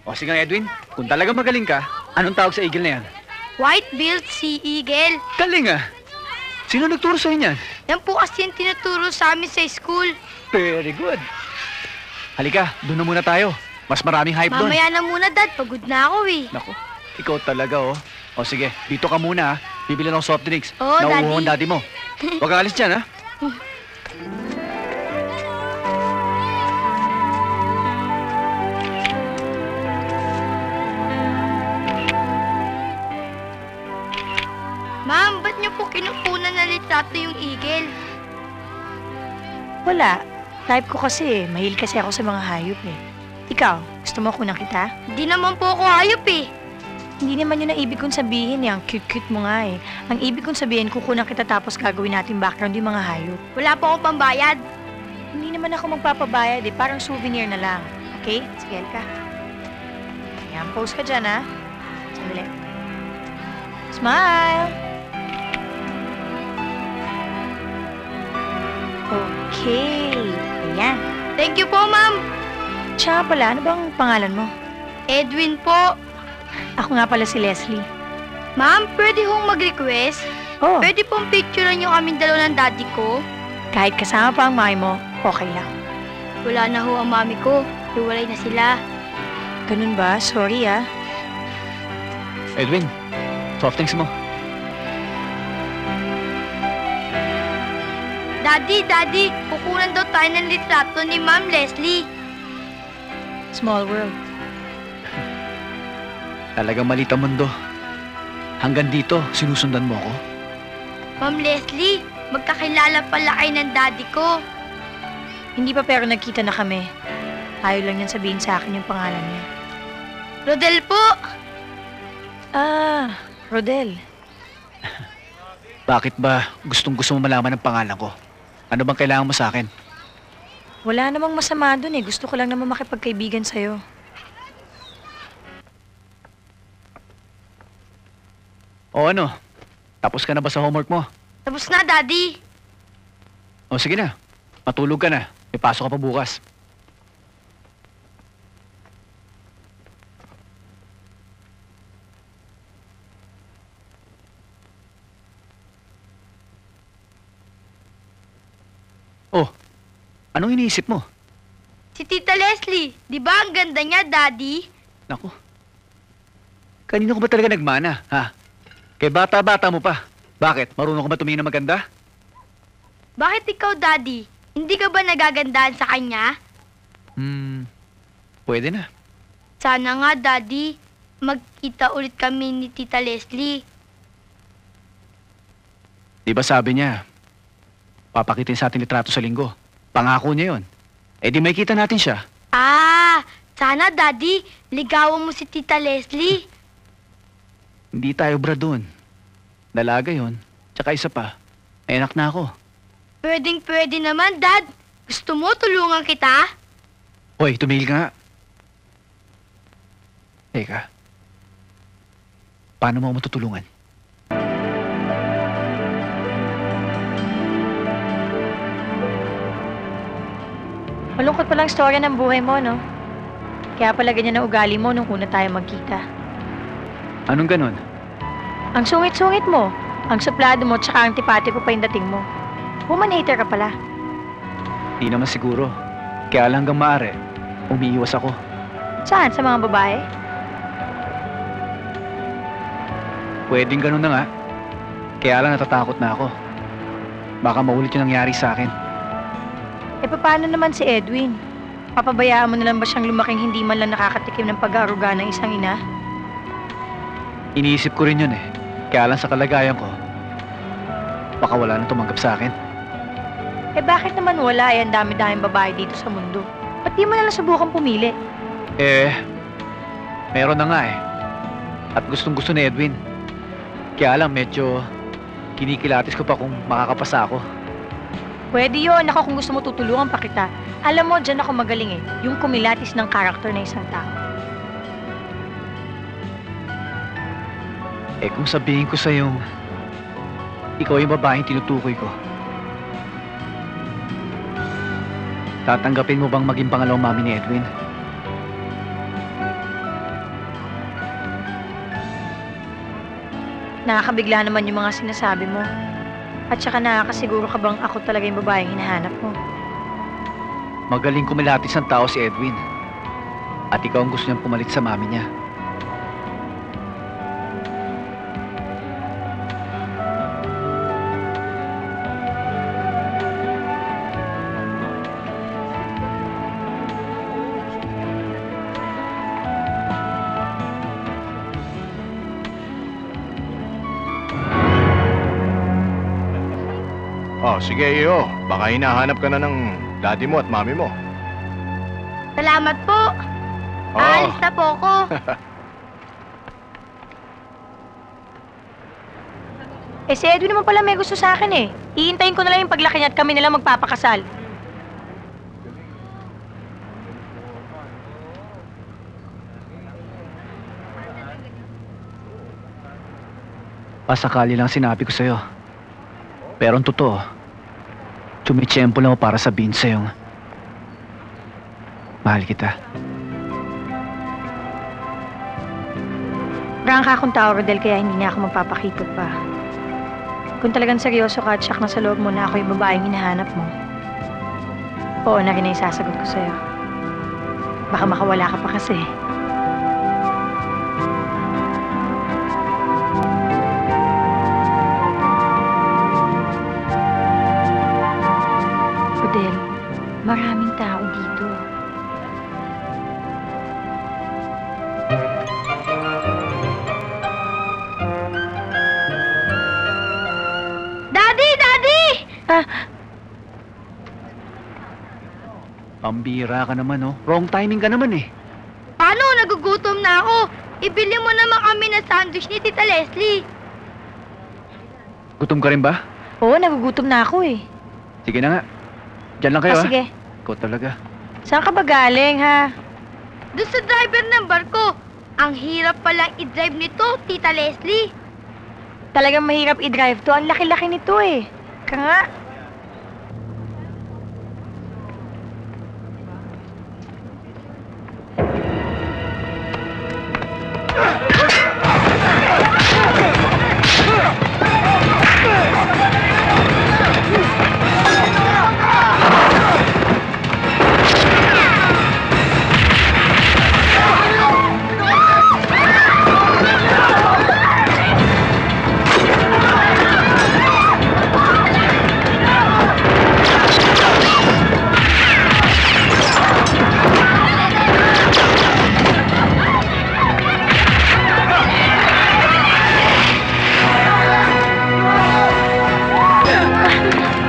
O sige nga, Edwin, kung talaga magaling ka, anong tawag sa eagle na yan? White-billed sea eagle. Galing ah! Sino nagturo sa'yo niyan? Yan po kasi yung tinuturo sa amin sa school. Very good. Halika, doon na muna tayo. Mas maraming hype doon. Mamaya na muna, Dad. Pagod na ako eh. Naku, ikaw talaga oh. O sige, dito ka muna ha. Bibili ng soft drinks. Oo, Daddy. Nauuhaw ang daddy mo. Huwag kang alis dyan ha. Ma'am, ba't niyo po kinukunan na litrato yung eagle? Wala. Type ko kasi eh. Mahilig kasi ako sa mga hayop eh. Ikaw, gusto mo kunan kita? Di naman po ako hayop eh. Hindi naman yun ang ibig kong sabihin eh. Ang cute-cute mo nga eh. Ang ibig kong sabihin, kukunan kita tapos gagawin natin background yung mga hayop. Wala po akong pambayad. Hindi naman ako magpapabayad eh. Parang souvenir na lang. Okay? Sige, ka. Ayan, pose ka dyan ha. Sandali. Smile! Okay. Ayan. Thank you po, ma'am. Tsaka pala, ano bang pangalan mo? Edwin po. Ako nga pala si Leslie. Ma'am, pwede hong mag-request? Oh, Pwede pong picturean yung kaming dalawa ng daddy ko? kahit kasama pa ang mami mo, okay lang. Wala na ho ang mami ko. Hiwalay na sila. Ganun ba? Sorry ah. Edwin, soft drinks mo. Daddy, kukunan daw tayo ng litrato ni Ma'am Leslie. Small world. Talagang malit ang mundo. Hanggang dito, sinusundan mo ako? Ma'am Leslie, magkakilala pala kayo ng daddy ko. Hindi pa pero nagkita na kami. Ayaw lang niyan sabihin sa akin yung pangalan niya. Rodel po. Ah, Rodel. Bakit ba gustong-gusto mo malaman ang pangalan ko? Ano bang kailangan mo sa akin? Wala namang masama dun eh. Gusto ko lang naman makipagkaibigan sa'yo. O ano? Tapos ka na ba sa homework mo? Tapos na, Daddy. O sige na, matulog ka na. May pasok ka pa bukas. Oh, anong iniisip mo? Si Tita Leslie, di ba ang ganda niya, Daddy? Naku, kanino ko ba talaga nagmana, ha? Kay bata-bata mo pa. Bakit? Marunong ka ba tumingin na maganda? Bakit ikaw, Daddy? Hindi ka ba nagagandahan sa kanya? Pwede na. Sana nga, Daddy, magkita ulit kami ni Tita Leslie. Di ba sabi niya, papakitin sa ating litrato sa linggo. Pangako niya yon. Eh di may kita natin siya. Ah, sana, Daddy, ligawan mo si Tita Leslie. Hindi tayo bra doon. Dalaga yon. Tsaka isa pa, may anak na ako. Pwedeng-pwede naman, Dad. Gusto mo tulungan kita? Hoy, tumigil ka nga. Teka. Paano mo ako matutulungan? Malungkot palang storya ng buhay mo, no? Kaya pala ganyan ang ugali mo nung una tayo magkita. Anong ganon? Ang sungit-sungit mo, ang suplado mo, tsaka ang tipatiko pa yung dating mo. Woman hater ka pala. Di naman siguro. Kaya lang hanggang maaari, umiiwas ako. Saan? Sa mga babae? Pwedeng ganun na nga. Kaya lang natatakot na ako. Baka maulit yung nangyari sa akin. E paano naman si Edwin? Papabayaan mo na lang ba siyang lumaking hindi man lang nakakatikim ng pag-aaruga ng isang ina? Iniisip ko rin yun eh. Kaya lang sa kalagayan ko, baka wala nang tumanggap sa akin. Eh bakit naman wala? Ang dami-daming babae dito sa mundo. Ba't di mo na lang subukan pumili? Eh, meron na nga eh. At gustong-gusto ni Edwin. Kaya lang medyo kinikilatis ko pa kung makakapasa ako. Pwede yun. Ako kung gusto mo tutulungan pa kita. Alam mo, dyan ako magaling eh. Yung kumilatis ng karakter na isang tao. Eh kung sabihin ko sa'yo, ikaw yung babaeng tinutukoy ko. Tatanggapin mo bang maging pangalawang mami ni Edwin? Nakakabigla naman yung mga sinasabi mo. At saka nakakasiguro ka bang ako talaga yung babaeng hinahanap mo? Magaling kumilatis ng tao si Edwin. At ikaw ang gusto niyang pumalit sa mami niya. Oh, sige iyo. Baka hinahanap ka na ng daddy mo at mami mo. Salamat po. Oh. Aalis na po ako. Eh si Edwin naman pala may gusto sa akin eh. Iintayin ko na lang yung paglaki niya at kami nila magpapakasal. Pasakali lang sinabi ko sa'yo. Pero ang totoo, tsumitsyempo lang ako para sabihin sa'yo. Mahal kita. Prangka akong tao, Rodel, kaya hindi niya ako magpapakipot pa. Kung talagang seryoso ka at siyak na sa loob mo na ako yung babaeng hinahanap mo, oo na rin ang isasagot ko sa'yo. Baka makawala ka pa kasi. Rodel, maraming tao dito. Daddy! Daddy! Pambira ka naman, oh. Wrong timing ka naman, eh. Paano? Nagugutom na ako. Ibili mo naman kami ng sandwich ni Tita Leslie. Gutom ka rin ba? Oo, nagugutom na ako eh. Sige na nga. Diyan lang kayo, ha? Sige. Ikaw talaga. Saan ka ba galing, ha? Doon sa driver ng barko. Ang hirap palang i-drive nito, Tita Leslie. Talagang mahirap i-drive to. Ang laki-laki nito eh. Ka nga.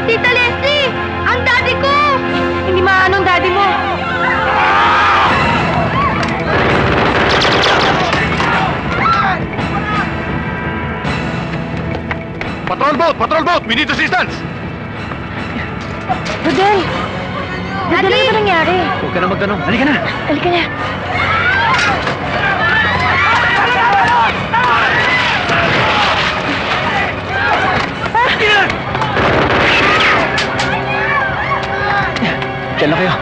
Tita Leslie! Ang daddy ko! Hindi maano ang daddy mo. Patrol boat! Patrol boat! We need assistance! Rodel! Rodel, ano ba nangyari? Huwag ka na magtanong. Halika na! Halika na. Diyan lang kayo.